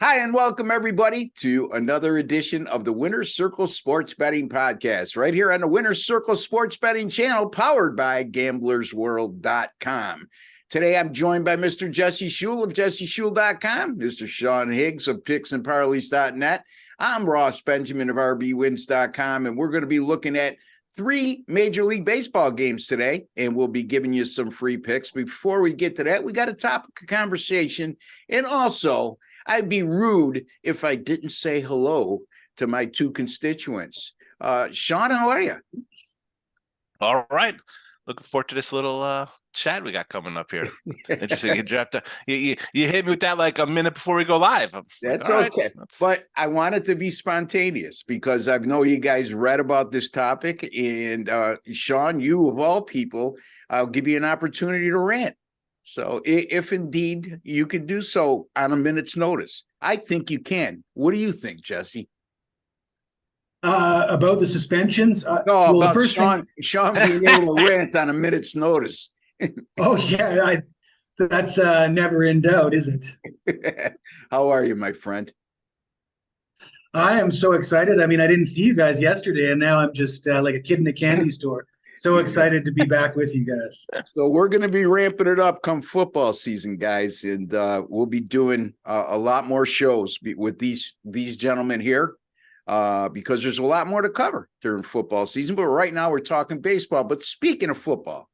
Hi, and welcome everybody to another edition of the Winner's Circle Sports Betting Podcast, right here on the Winner's Circle Sports Betting channel, powered by GamblersWorld.com. Today, I'm joined by Mr. Jesse Shule of JesseShule.com, Mr. Sean Higgs of PicksandParleys.net. I'm Ross Benjamin of RBWins.com, and we're going to be looking at 3 Major League Baseball games today, and we'll be giving you some free picks. Before we get to that, we got a topic of conversation, and also I'd be rude if I didn't say hello to my 2 constituents. Sean, how are you? All right. Looking forward to this little chat we got coming up here. Interesting. You hit me with that like a minute before we go live. That's like, okay. Right. But I want it to be spontaneous because I know you guys read about this topic. And Sean, you of all people, I'll give you an opportunity to rant. So if indeed you could do so on a minute's notice, I think you can. What do you think, Jesse? About the suspensions? No, well, about Sean being able to rant on a minute's notice. Oh, yeah. That's never in doubt, is it? How are you, my friend? I am so excited. I mean, I didn't see you guys yesterday, and now I'm just like a kid in a candy store. So excited to be back with you guys. So we're going to be ramping it up come football season, guys, and we'll be doing a lot more shows with these gentlemen here because there's a lot more to cover during football season. But right now we're talking baseball. But speaking of football,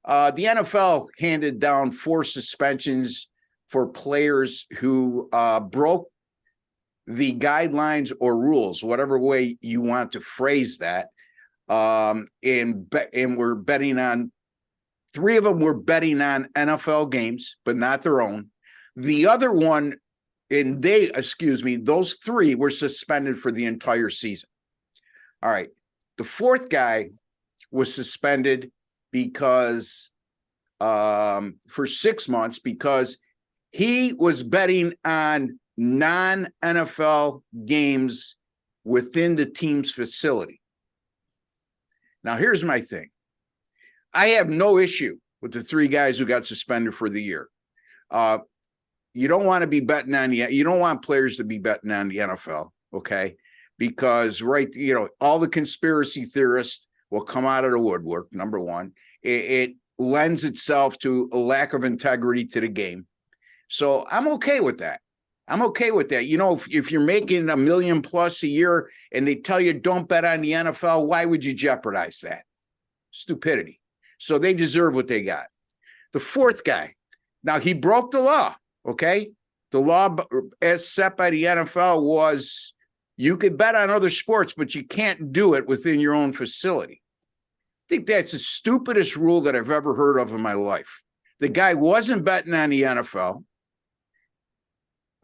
the NFL handed down 4 suspensions for players who broke the guidelines or rules, whatever way you want to phrase that. And we're betting on 3 of them were betting on NFL games, but not their own. The other one, those 3 were suspended for the entire season. All right. The 4th guy was suspended because for 6 months because he was betting on non-NFL games within the team's facility. Now, here's my thing. I have no issue with the 3 guys who got suspended for the year. You don't want to be betting on you don't want players to be betting on the NFL, okay? Because, all the conspiracy theorists will come out of the woodwork, number one. It lends itself to a lack of integrity to the game. So I'm okay with that. If you're making $1 million plus a year and they tell you don't bet on the NFL, why would you jeopardize that? Stupidity. So they deserve what they got. The 4th guy, now he broke the law, okay? The law as set by the NFL was you could bet on other sports, but you can't do it within your own facility. I think that's the stupidest rule that I've ever heard of in my life. The guy wasn't betting on the NFL.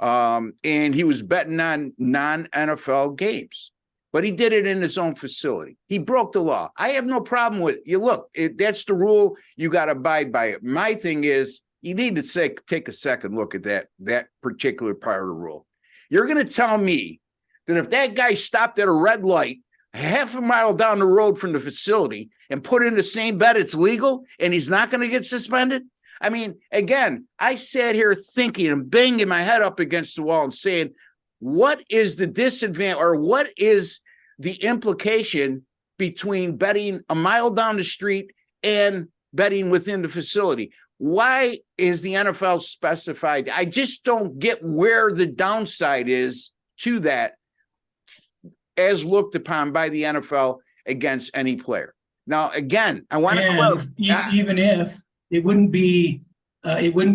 And he was betting on non-NFL games, but he did it in his own facility. He broke the law. I have no problem with it. Look, that's the rule. You got to abide by it. My thing is you need to take a second look at that particular part of the rule. You're going to tell me that if that guy stopped at a red light half a mile down the road from the facility and put in the same bet, it's legal and he's not going to get suspended? I mean, again, I sat here thinking and banging my head up against the wall and saying, what is the disadvantage or what is the implication between betting a mile down the street and betting within the facility? Why is the NFL specified? I just don't get where the downside is to that as looked upon by the NFL against any player. Now, again, I want to even if it wouldn't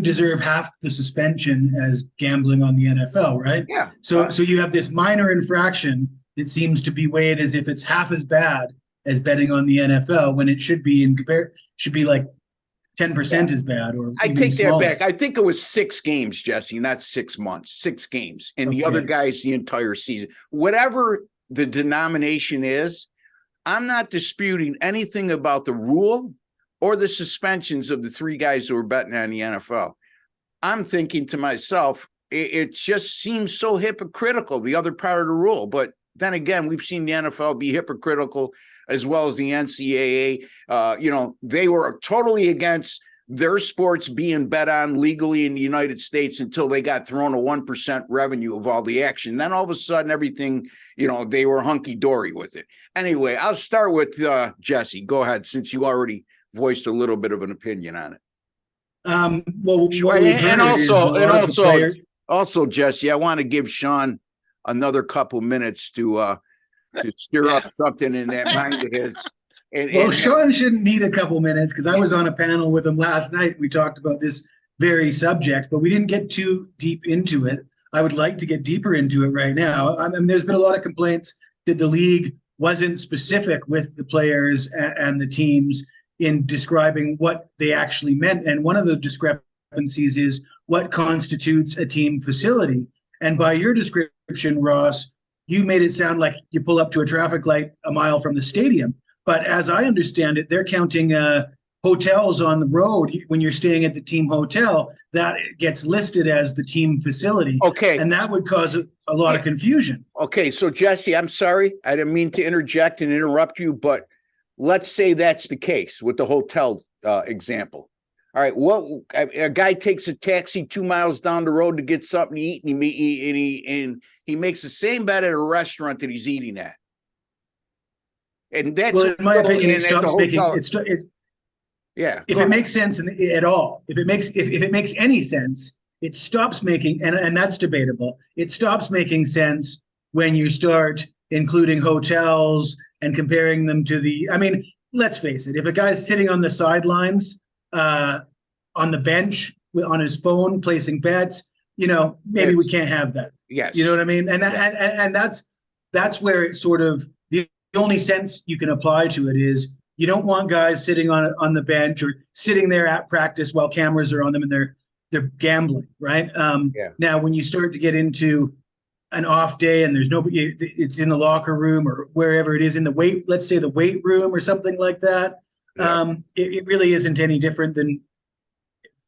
deserve half the suspension as gambling on the NFL, right? Yeah. So you have this minor infraction that seems to be weighed as if it's half as bad as betting on the NFL when it should be like 10% as bad. Or I take that back. I think it was 6 games, Jesse, not 6 months, 6 games. And the other guys the entire season. Whatever the denomination is, I'm not disputing anything about the rule or the suspensions of the 3 guys who were betting on the NFL. I'm thinking to myself, it just seems so hypocritical, the other part of the rule. But then again, we've seen the NFL be hypocritical as well as the NCAA. They were totally against their sports being bet on legally in the United States until they got thrown a 1% revenue of all the action. Then all of a sudden, everything, they were hunky-dory with it. Anyway, I'll start with Jesse. Go ahead, since you already voiced a little bit of an opinion on it. Well, what we've heard is a lot of the players. Also, Jesse, I want to give Sean another couple minutes to stir up something in that mind of his. Sean shouldn't need a couple minutes because I was on a panel with him last night. We talked about this very subject, but we didn't get too deep into it. I would like to get deeper into it right now. There's been a lot of complaints that the league wasn't specific with the players and the teams in describing what they actually meant. And one of the discrepancies is what constitutes a team facility. And by your description, Ross, you made it sound like you pull up to a traffic light a mile from the stadium. But as I understand it, they're counting hotels on the road. When you're staying at the team hotel, that gets listed as the team facility. Okay. And that would cause a lot of confusion. Okay. So, Jesse, I'm sorry. I didn't mean to interject and interrupt you, but let's say that's the case with the hotel example. All right. Well, a guy takes a taxi 2 miles down the road to get something to eat, and he makes the same bet at a restaurant that he's eating at. And that's, well, in my opinion, it stops making yeah. If it makes sense at all, if it makes any sense, it stops making, and that's debatable. It stops making sense when you start including hotels and comparing them to let's face it. If a guy's sitting on the sidelines, on the bench on his phone placing bets, maybe we can't have that. Yes. You know what I mean? And that's where it sort of, the only sense you can apply to it is you don't want guys sitting on the bench or sitting there at practice while cameras are on them and they're gambling, right? Now, when you start to get an off day and there's nobody, it's in the locker room or wherever it is in let's say the weight room or something like that. Yeah. It really isn't any different than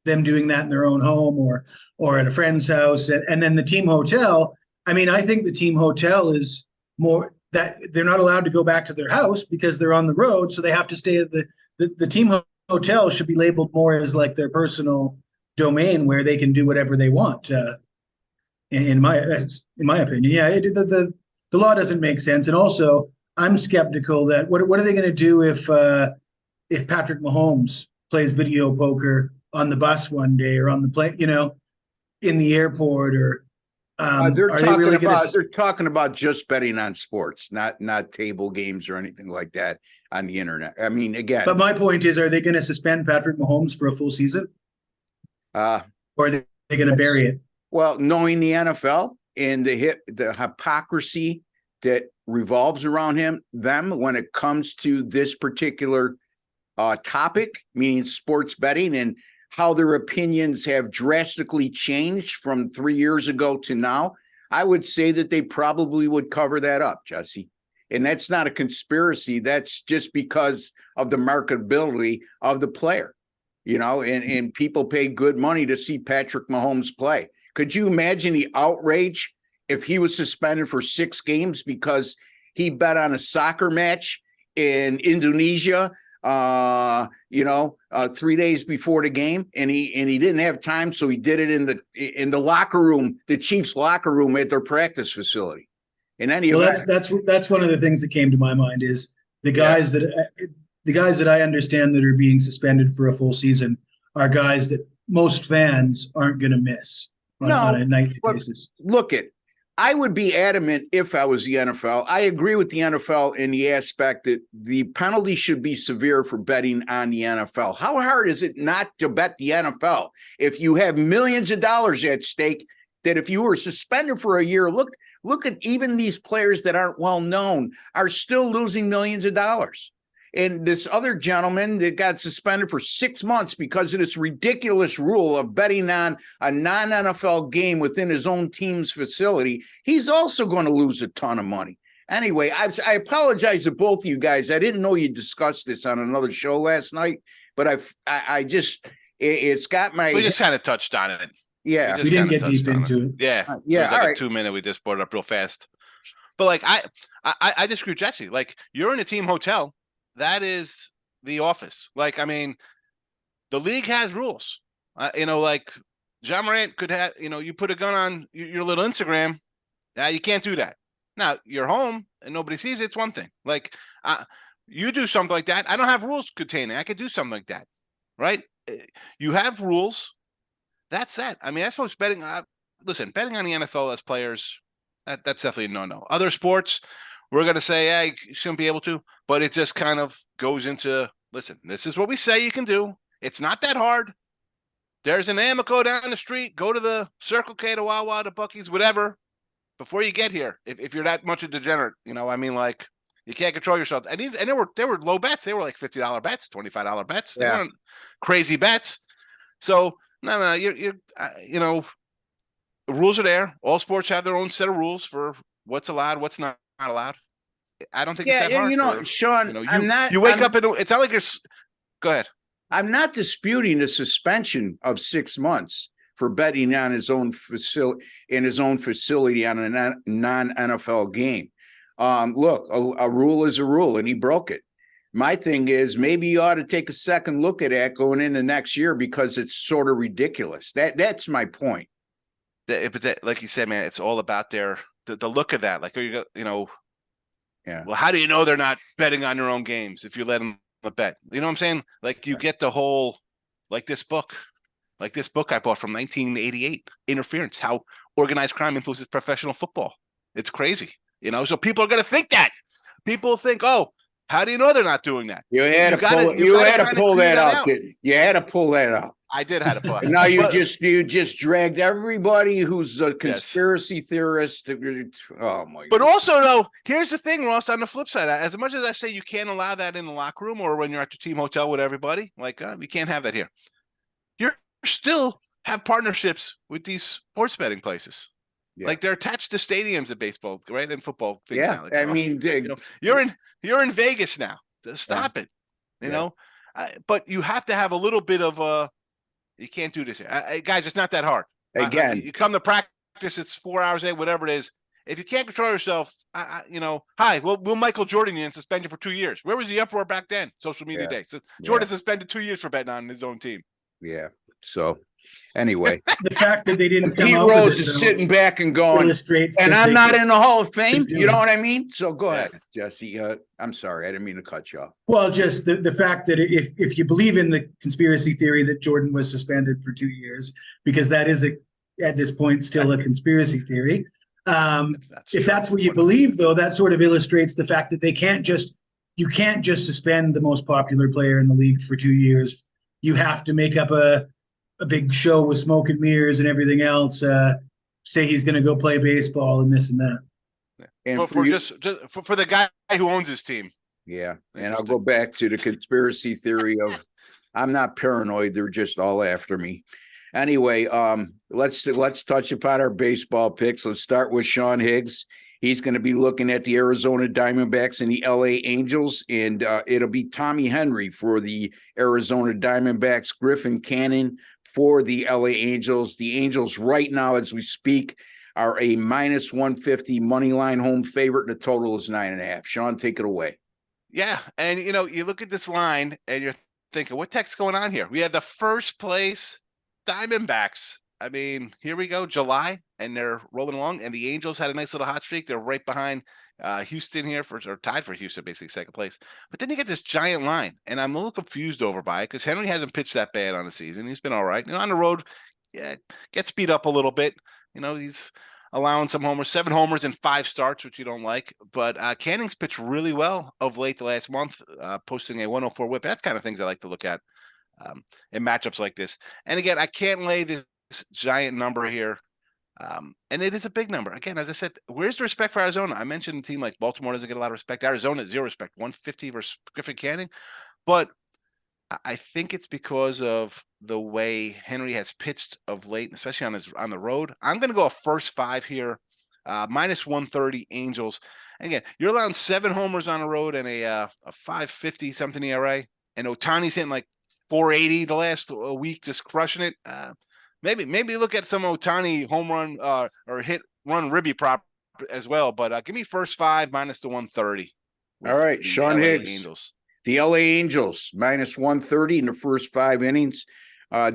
them doing that in their own home or at a friend's house. And then the team hotel, I think the team hotel is more that they're not allowed to go back to their house because they're on the road. So they have to stay at the team hotel should be labeled more as like their personal domain where they can do whatever they want. In my opinion, yeah, the law doesn't make sense. And also I'm skeptical that what are they going to do if Patrick Mahomes plays video poker on the bus one day or on the plane, in the airport or they're talking about just betting on sports, not table games or anything like that on the internet. Again. But my point is, are they going to suspend Patrick Mahomes for a full season? Or are they going to bury it? Well, knowing the NFL and the hypocrisy that revolves around them when it comes to this particular topic, meaning sports betting, and how their opinions have drastically changed from 3 years ago to now, I would say that they probably would cover that up, Jesse. And that's not a conspiracy. That's just because of the marketability of the player, and people pay good money to see Patrick Mahomes play. Could you imagine the outrage if he was suspended for 6 games because he bet on a soccer match in Indonesia 3 days before the game, and he didn't have time, so he did it in the locker room, the Chiefs locker room at their practice facility. That's one of the things that came to my mind is the guys that I understand that are being suspended for a full season are guys that most fans aren't going to miss on a nightly basis. I would be adamant if I was the NFL. I agree with the NFL in the aspect that the penalty should be severe for betting on the NFL. How hard is it not to bet the NFL if you have millions of dollars at stake? That if you were suspended for a year, look at even these players that aren't well known are still losing millions of dollars. And this other gentleman that got suspended for 6 months because of this ridiculous rule of betting on a non-NFL game within his own team's facility, he's also going to lose a ton of money. Anyway, I apologize to both of you guys. I didn't know you discussed this on another show last night, but it's got my... We just kind of touched on it. Yeah. We didn't get deep into it. Yeah. Yeah. It was like a 2 minute. We just brought it up real fast. But I disagree with Jesse. You're in a team hotel. That is the office. the league has rules. Like John Morant could have, you put a gun on your little Instagram. Now you can't do that. Now you're home and nobody sees it. It's one thing. Like you do something like that. I don't have rules containing. I could do something like that, right? You have rules. That's that. I mean, I suppose betting. Listen, betting on the NFL as players, that's definitely a no-no. Other sports, we're going to say, hey, you shouldn't be able to, but it just kind of goes into, listen, this is what we say you can do. It's not that hard. There's an Amoco down the street. Go to the Circle K, to Wawa, to Buc-ee's, whatever, before you get here. If you're that much a degenerate, I mean, like, you can't control yourself. And they were low bets. They were like $50 bets, $25 bets. They weren't crazy bets. So no, you're the rules are there. All sports have their own set of rules for what's allowed, what's not allowed. I don't think it's that hard. Sean, you wake up and it's not like you're. Go ahead. I'm not disputing the suspension of 6 months for betting on his own facility on a non-NFL game. Look, a rule is a rule, and he broke it. My thing is, maybe you ought to take a second look at that going into next year, because it's sort of ridiculous. That's my point. But like you said, man, it's all about the look of that. Like, yeah. Well, how do you know they're not betting on their own games if you let them bet? You know what I'm saying? Like, you get the whole, like this book I bought from 1988, Interference: How Organized Crime Influences Professional Football. It's crazy, so people are going to think that. People think, oh, how do you know they're not doing that? You had to pull that out. You had to pull that out. I did have to pull it. Now you just dragged everybody who's a conspiracy theorist. Oh my! But also, though, here's the thing, Ross. On the flip side, as much as I say you can't allow that in the locker room or when you're at your team hotel with everybody, like you can't have that here. You still have partnerships with these sports betting places. Yeah. Like, they're attached to stadiums at baseball, right? And football things. Yeah, now. Like, I mean, you're in Vegas now. Stop it. You know, but you have to have a little bit of a. You can't do this here. Guys, it's not that hard. Again, you come to practice, it's 4 hours, whatever it is. If you can't control yourself, hi, we'll Michael Jordan you and suspend you for 2 years. Where was the uproar back then? Social media day. So Jordan suspended 2 years for betting on his own team. Yeah. So anyway, the fact that they didn't come Pete Rose is sitting back and going, and I'm not in the Hall of Fame. You know what I mean? So go ahead, Jesse. I'm sorry, I didn't mean to cut you off. Well, just the fact that if you believe in the conspiracy theory that Jordan was suspended for 2 years, because that is at this point still a conspiracy theory. If that's what you believe, though, that sort of illustrates the fact that you can't just suspend the most popular player in the league for 2 years. You have to make up a big show with smoke and mirrors and everything else. Say he's going to go play baseball and this and that. And for the guy who owns his team. Yeah, and I'll go back to the conspiracy theory of I'm not paranoid; they're just all after me. Anyway, let's touch upon our baseball picks. Let's start with Sean Higgs. He's going to be looking at the Arizona Diamondbacks and the LA Angels, and it'll be Tommy Henry for the Arizona Diamondbacks, Griffin Cannon for the LA Angels. The Angels right now, as we speak, are a -150 money line home favorite. The total is 9.5. Sean, take it away. Yeah, and you look at this line and you're thinking, what the heck's going on here? We had the first place Diamondbacks. I mean, here we go, July, and they're rolling along. And the Angels had a nice little hot streak. They're right behind Houston here, or tied for Houston, basically second place. But then you get this giant line, and I'm a little confused over by it because Henry hasn't pitched that bad on the season. He's been all right. On the road, gets beat up a little bit. He's allowing some homers, 7 homers in 5 starts, which you don't like. But Canning's pitched really well of late the last month, posting a 104 whip. That's kind of things I like to look at in matchups like this. And again, I can't lay this giant number here. And it is a big number. Again, as I said, where's the respect for Arizona? I mentioned a team like Baltimore doesn't get a lot of respect. Arizona, 0 respect, 150 versus Griffin Canning. But I think it's because of the way Henry has pitched of late, especially on the road. I'm going to go a first 5 here, -130 Angels. And again, you're allowing 7 homers on the road and a 550 something ERA. And Ohtani's hitting like 480 the last week, just crushing it. Maybe look at some Ohtani home run or hit run ribby prop as well. But give me first 5 minus the 130. All right, Sean Higgs. Angels. The LA Angels minus 130 in the first 5 innings.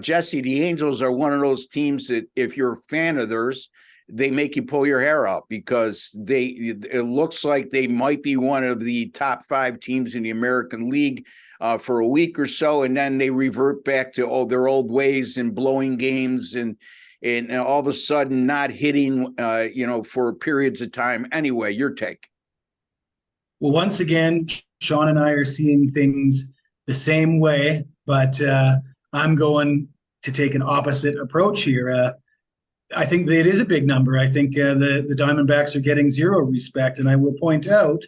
Jesse, the Angels are one of those teams that if you're a fan of theirs, they make you pull your hair out because it looks like they might be one of the top 5 teams in the American League for a week or so, and then they revert back to their old ways and blowing games and all of a sudden not hitting for periods of time. Anyway, your take. Well, once again, Sean and I are seeing things the same way, but I'm going to take an opposite approach here. I think that it is a big number. I think the Diamondbacks are getting zero respect, and I will point out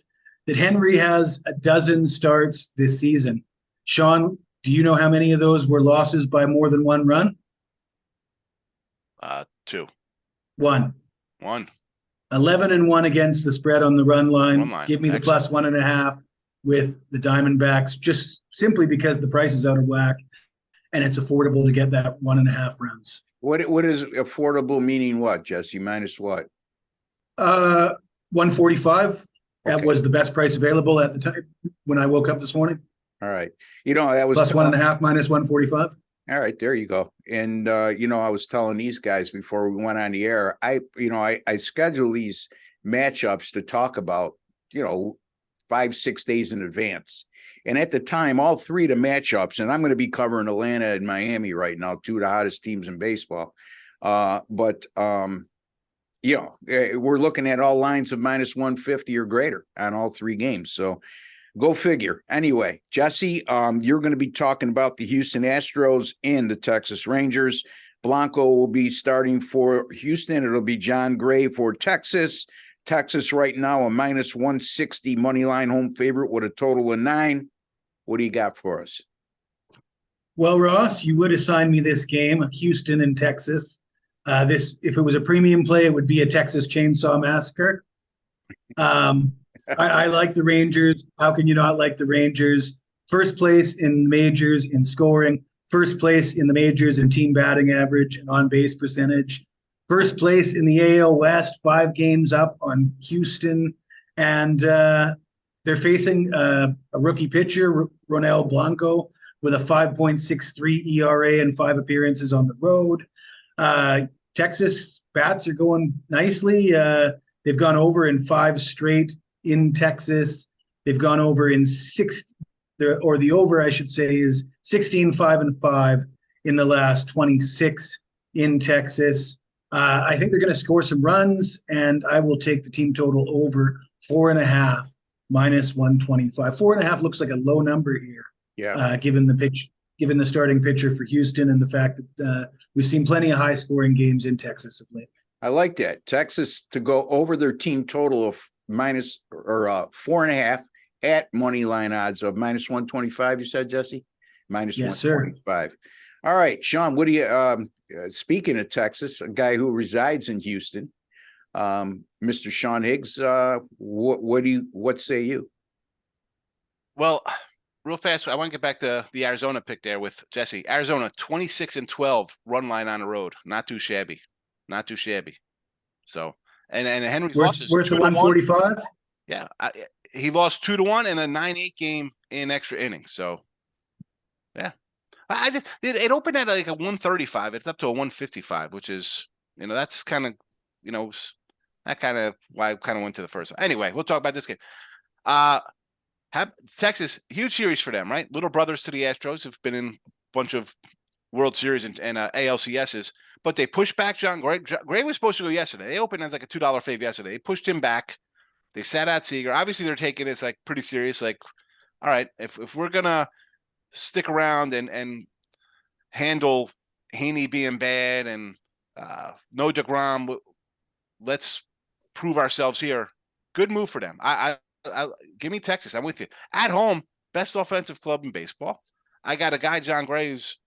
that Henry has a dozen starts this season. Sean, do you know how many of those were losses by more than 1 run? 2. 1. 11-1 against the spread on the run line. Give me the Excellent. plus 1.5 with the Diamondbacks, just simply because the price is out of whack and it's affordable to get that 1.5 runs. What is affordable meaning? What, Jesse? Minus what? 145. That Okay. was the best price available at the time when I woke up this morning. All right. That was Plus 1.5 minus 145. All right, there you go. And I was telling these guys before we went on the air, I schedule these matchups to talk about, 5-6 days in advance. And at the time, all 3 of the matchups, and I'm going to be covering Atlanta and Miami right now, 2 of the hottest teams in baseball. But we're looking at all lines of minus 150 or greater on all 3 games. So go figure. Anyway, Jesse, you're going to be talking about the Houston Astros and the Texas Rangers. Blanco will be starting for Houston. It'll be John Gray for Texas. Texas right now a minus 160 money line home favorite with a total of 9. What do you got for us? Well, Ross, you would assign me this game, Houston and Texas. If it was a premium play, it would be a Texas Chainsaw Massacre. I like the Rangers. How can you not like the Rangers? First place in majors in scoring, first place in the majors in team batting average and on-base percentage, first place in the AL West, 5 games up on Houston, and they're facing a rookie pitcher, Ronel Blanco, with a 5.63 ERA and 5 appearances on the road. Texas bats are going nicely. They've gone over in 5 straight in Texas. They've gone over in 6, or the over, I should say, is 16-5-5 in the last 26 in Texas. I think they're going to score some runs, and I will take the team total over 4.5 minus 125. 4.5 looks like a low number here. Yeah. Given the starting pitcher for Houston and the fact that we've seen plenty of high scoring games in Texas of late. I like that. Texas to go over their team total of minus or 4.5 at money line odds of minus 125. You said, Jesse? Minus Yes, 125. Sir. All right, Sean, what do you speaking of Texas, a guy who resides in Houston, Mr. Sean Higgs, what say you? Well, real fast, I want to get back to the Arizona pick there with Jesse. Arizona 26-12 run line on the road. Not too shabby. So, and Henry's losses worth the 145. Yeah, he lost 2-1 in a 9-8 game in extra innings. So, yeah, it opened at like a 135. It's up to a 155, which is that's kind of that kind of why I kind of went to the first. Anyway, we'll talk about this game. Texas, huge series for them, right? Little brothers to the Astros, have been in a bunch of World Series and ALCSs, but they pushed back John Gray. Gray was supposed to go yesterday. They opened as like a $2 fave yesterday. They pushed him back. They sat out Seager. Obviously, they're taking this like pretty serious. Like, all right, if we're gonna stick around and handle Haney being bad and no DeGrom, let's prove ourselves here. Good move for them. I give me Texas. I'm with you. At home, best offensive club in baseball. I got a guy, John Gray, who's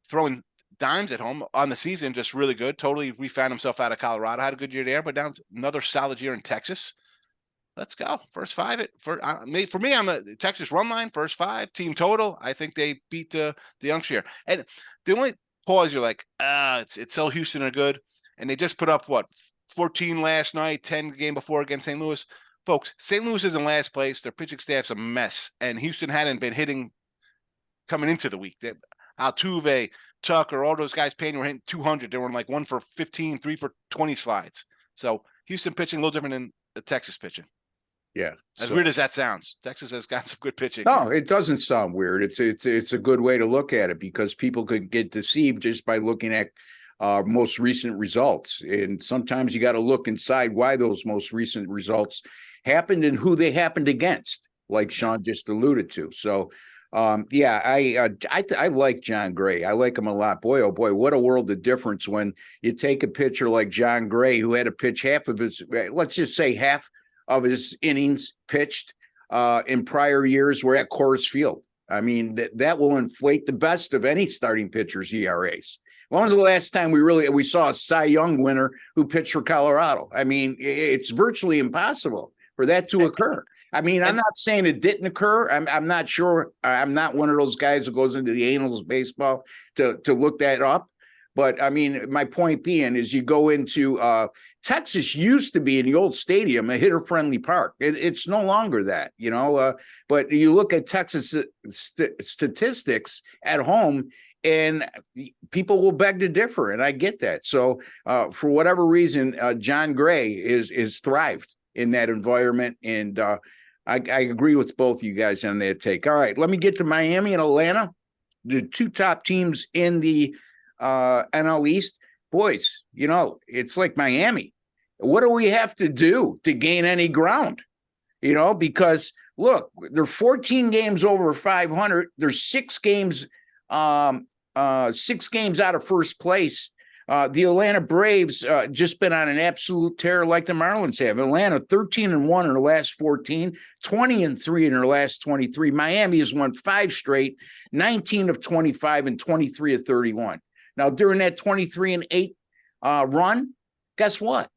throwing dimes at home on the season, just really good. Totally refound himself out of Colorado. Had a good year there, but down another solid year in Texas. Let's go. First 5 for me. I'm a Texas run line. First 5 team total. I think they beat the youngster here. And the only pause, you're like, it's so Houston are good, and they just put up 14 last night, 10 the game before against St. Louis. folks, St. Louis is in last place. Their pitching staff's a mess, and Houston hadn't been hitting coming into the week. Altuve, Tucker, all those guys paying were hitting 200. They were like 1 for 15, 3 for 20 slides. So Houston pitching a little different than the Texas pitching. Yeah. As weird as that sounds, Texas has got some good pitching. No, it doesn't sound weird. It's a good way to look at it because people could get deceived just by looking at most recent results. And sometimes you got to look inside why those most recent results happened and who they happened against, like Sean just alluded to. So, I like John Gray. I like him a lot. Boy, oh boy, what a world of difference when you take a pitcher like John Gray, who had to pitch half of his, let's just say half of his innings pitched in prior years were at Coors Field. I mean, that will inflate the best of any starting pitcher's ERAs. When was the last time we saw a Cy Young winner who pitched for Colorado? I mean, it's virtually impossible for that to occur. I mean, I'm not saying it didn't occur. I'm not sure. I'm not one of those guys who goes into the annals of baseball to look that up. But I mean, my point being is you go into Texas used to be in the old stadium, a hitter-friendly park. It's no longer that, but you look at Texas statistics at home, and people will beg to differ, and I get that. So for whatever reason, John Gray is thrived in that environment, and I agree with both of you guys on that take. All right, let me get to Miami and Atlanta, the two top teams in the NL East. Boys, it's like Miami. What do we have to do to gain any ground? Because look, they're 14 games over 500. There's 6 games out of first place. The Atlanta Braves just been on an absolute tear like the Marlins have. Atlanta 13-1 in their last 14, 20-3 in their last 23. Miami has won 5 straight, 19 of 25 and 23 of 31. Now, during that 23-8 run, guess what?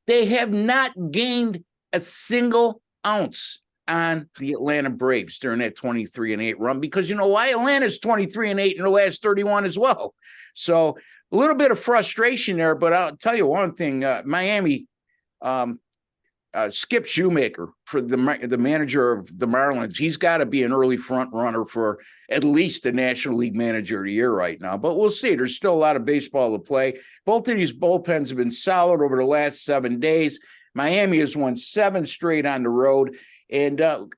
They have not gained a single ounce on the Atlanta Braves during that 23-8 run because you know why? Atlanta's 23-8 in their last 31 as well. So a little bit of frustration there, but I'll tell you one thing: Miami, Skip Shoemaker, for the manager of the Marlins, he's got to be an early front runner for at least the National League Manager of the Year right now. But we'll see. There's still a lot of baseball to play. Both of these bullpens have been solid over the last 7 days. Miami has won 7 straight on the road. And you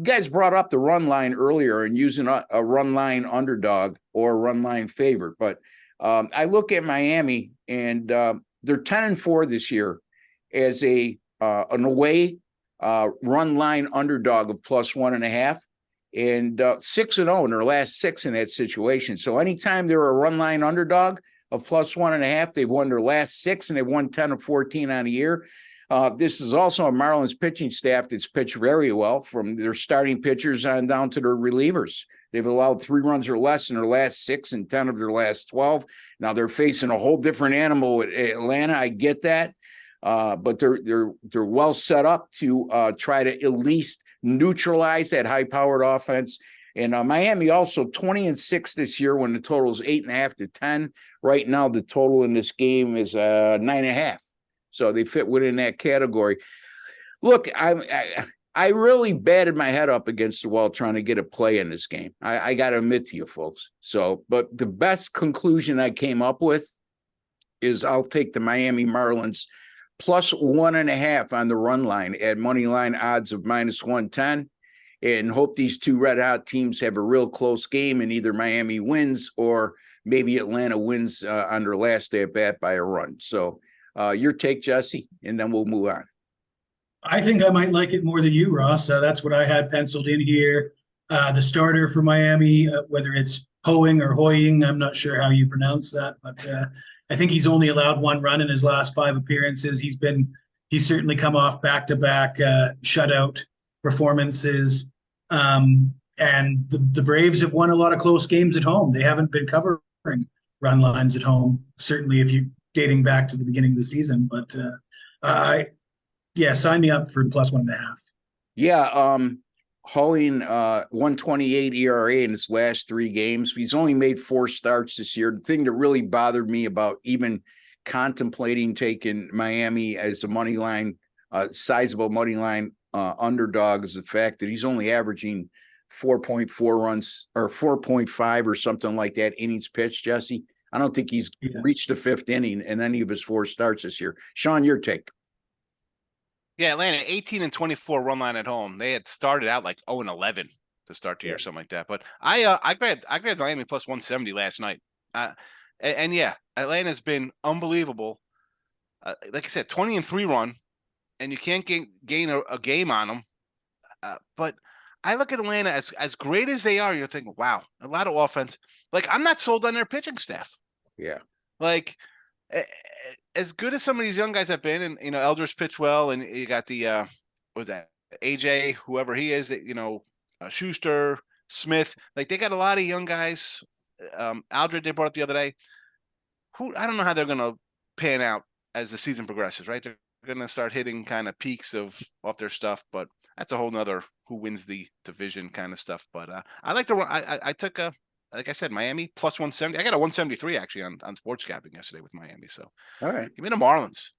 guys brought up the run line earlier and using a run line underdog or a run line favorite. But I look at Miami, and they're 10-4 this year as an away run line underdog of +1.5, and 6-0 in their last 6 in that situation. So anytime they're a run line underdog of +1.5, they've won their last 6, and they've won 10 of 14 on the year. This is also a Marlins pitching staff that's pitched very well, from their starting pitchers on down to their relievers. They've allowed 3 runs or less in their last 6 and 10 of their last 12. Now they're facing a whole different animal at Atlanta. I get that. But they're well set up to try to at least neutralize that high-powered offense. And Miami also 20-6 this year when the total is 8.5 to 10. Right now, the total in this game is 9.5. So they fit within that category. Look, I really batted my head up against the wall trying to get a play in this game. I got to admit to you folks. So, but the best conclusion I came up with is I'll take the Miami Marlins +1.5 on the run line at money line odds of -110, and hope these two red hot teams have a real close game and either Miami wins or maybe Atlanta wins on their last day at bat by a run. So your take, Jesse, and then we'll move on. I think I might like it more than you, Ross. That's what I had penciled in here. The starter for Miami, whether it's Hoeing or Hoying, I'm not sure how you pronounce that, but I think he's only allowed 1 run in his last 5 appearances. He's certainly come off back-to-back shutout performances. And the Braves have won a lot of close games at home. They haven't been covering run lines at home, certainly if you dating back to the beginning of the season. But sign me up for +1.5. Yeah, Hoeing 1.28 ERA in his last 3 games. He's only made 4 starts this year. The thing that really bothered me about even contemplating taking Miami as a money line sizable money line underdog is the fact that he's only averaging 4.4 runs or 4.5 or something like that innings pitched, Jesse. I don't think he's reached the fifth inning in any of his 4 starts this year. Sean, your take. Yeah, Atlanta 18 and 24 run line at home. They had started out like 0 and 11 to start the year, something like that. But I grabbed Miami plus 170 last night. And yeah, Atlanta's been unbelievable. Like I said, 20 and 3 run, and you can't gain a game on them. But I look at Atlanta as great as they are. You're thinking, wow, a lot of offense. Like, I'm not sold on their pitching staff. Yeah. Like, as good as some of these young guys have been, and Elders pitched well, and you got the what was that, AJ, whoever he is, that Schuster, Smith, like they got a lot of young guys. Aldred they brought up the other day. Who I don't know how they're gonna pan out as the season progresses, right? They're gonna start hitting kind of peaks off their stuff, but that's a whole nother who wins the division kind of stuff. But I like to run. I took like I said, Miami plus 170. I got a 173 actually on sports capping yesterday with Miami. So all right, give me the Marlins.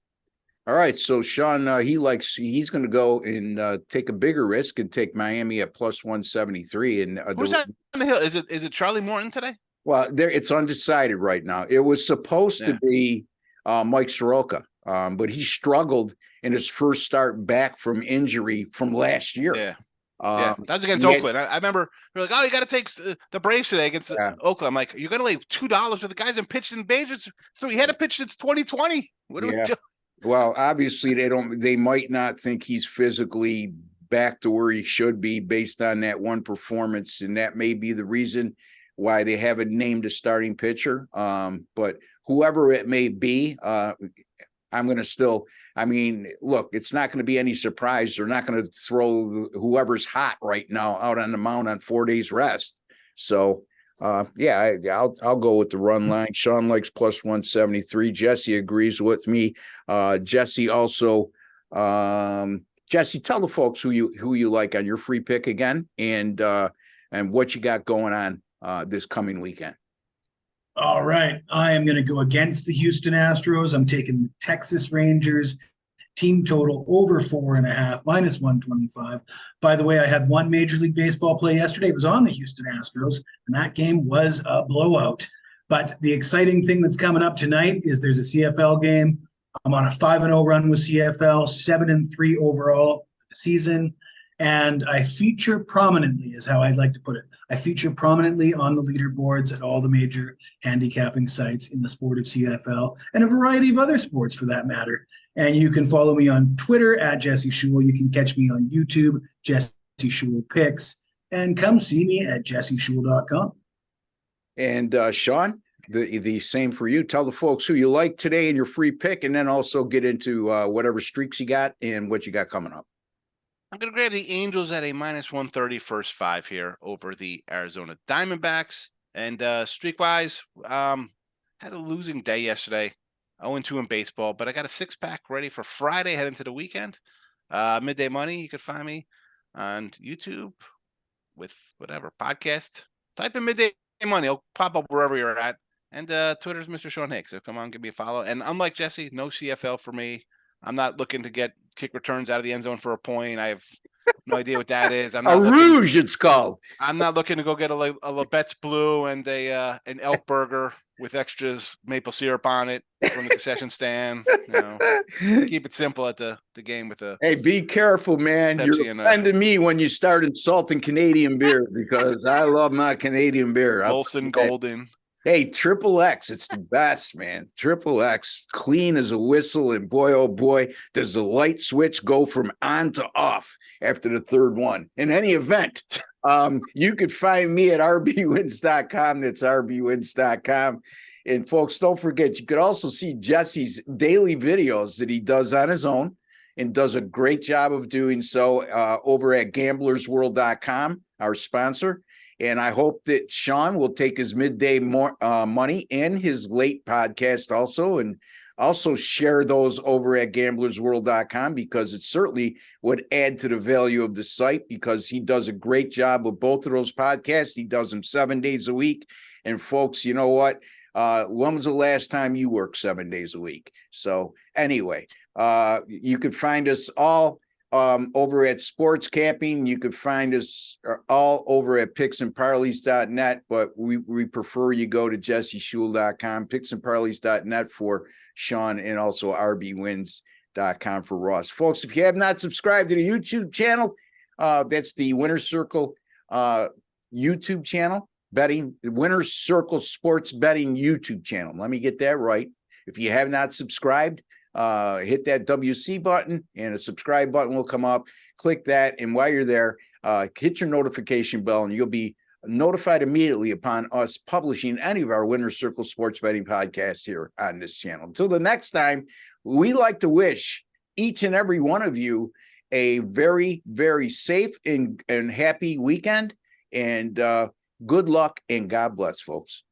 All right. So Sean, he's going to go and take a bigger risk and take Miami at plus 173. And who's that on the hill? Is it Charlie Morton today? Well, it's undecided right now. It was supposed to be Mike Soroka, but he struggled in his first start back from injury from last year. Yeah. That was against Oakland. I remember we were like, oh, you got to take the Braves today against Oakland. I'm like, you're going to lay $2 for the guys that pitched in Braves. So he had to pitch since 2020. What do we do? Well, obviously they might not think he's physically back to where he should be based on that one performance. And that may be the reason why they haven't named a starting pitcher. But whoever it may be, I'm going to still, look, it's not going to be any surprise. They're not going to throw whoever's hot right now out on the mound on 4 days rest. So, I'll go with the run line. Sean likes plus 173. Jesse agrees with me. Jesse also, Jesse, tell the folks who you like on your free pick again, and what you got going on this coming weekend. All right. I am going to go against the Houston Astros. I'm taking the Texas Rangers team total over 4.5, minus 125. By the way, I had one Major League Baseball play yesterday. It was on the Houston Astros, and that game was a blowout. But the exciting thing that's coming up tonight is there's a CFL game. I'm on a 5-0 run with CFL, 7-3 overall for the season. And I feature prominently, is how I'd like to put it. I feature prominently on the leaderboards at all the major handicapping sites in the sport of CFL and a variety of other sports for that matter. And you can follow me on Twitter at Jesse Shule. You can catch me on YouTube, Jesse Shule Picks, and come see me at jesseshule.com. And Sean, the same for you. Tell the folks who you like today in your free pick, and then also get into whatever streaks you got and what you got coming up. I'm going to grab the Angels at a minus 130 first 5 here over the Arizona Diamondbacks. And streak-wise, had a losing day yesterday, 0-2 in baseball, but I got a 6-pack ready for Friday, heading to the weekend. Midday Money, you could find me on YouTube with whatever podcast. Type in Midday Money, it'll pop up wherever you're at. And Twitter's Mr. Sean Hicks, so come on, give me a follow. And unlike Jesse, no CFL for me. I'm not looking to get kick returns out of the end zone for a point. I have no idea what that is. I'm not rouge, it's called. I'm not looking to go get a Labette's Blue and an elk burger with extras maple syrup on it from the concession stand. Keep it simple at the game with a. Hey, be careful, man. Pepsi. You're offending me when you start insulting Canadian beer because I love my Canadian beer. Molson Golden. Hey, Triple X, it's the best, man. Triple X, clean as a whistle, and boy, oh boy, does the light switch go from on to off after the third one. In any event, you could find me at rbwins.com. That's rbwins.com. And folks, don't forget, you could also see Jesse's daily videos that he does on his own and does a great job of doing so over at gamblersworld.com, our sponsor. And I hope that Sean will take his midday money and his late podcast also, and also share those over at gamblersworld.com, because it certainly would add to the value of the site, because he does a great job with both of those podcasts. He does them 7 days a week. And folks, you know what? When was the last time you worked 7 days a week? So anyway, you could find us all over at Sports Capping. You could find us all over at picksandparleys.net, but we prefer you go to jesseshul.com, picksandparleys.net for Sean, and also rbwins.com for Ross. Folks, if you have not subscribed to the YouTube channel, that's the Winner's Circle YouTube channel, Winner's Circle Sports Betting YouTube channel. Let me get that right. If you have not subscribed, hit that WC button and a subscribe button will come up. Click that, and while you're there, hit your notification bell, and you'll be notified immediately upon us publishing any of our Winner's Circle Sports Betting podcasts here on this channel. Until the next time, we like to wish each and every one of you a very, very safe and happy weekend, and good luck, and God bless, folks.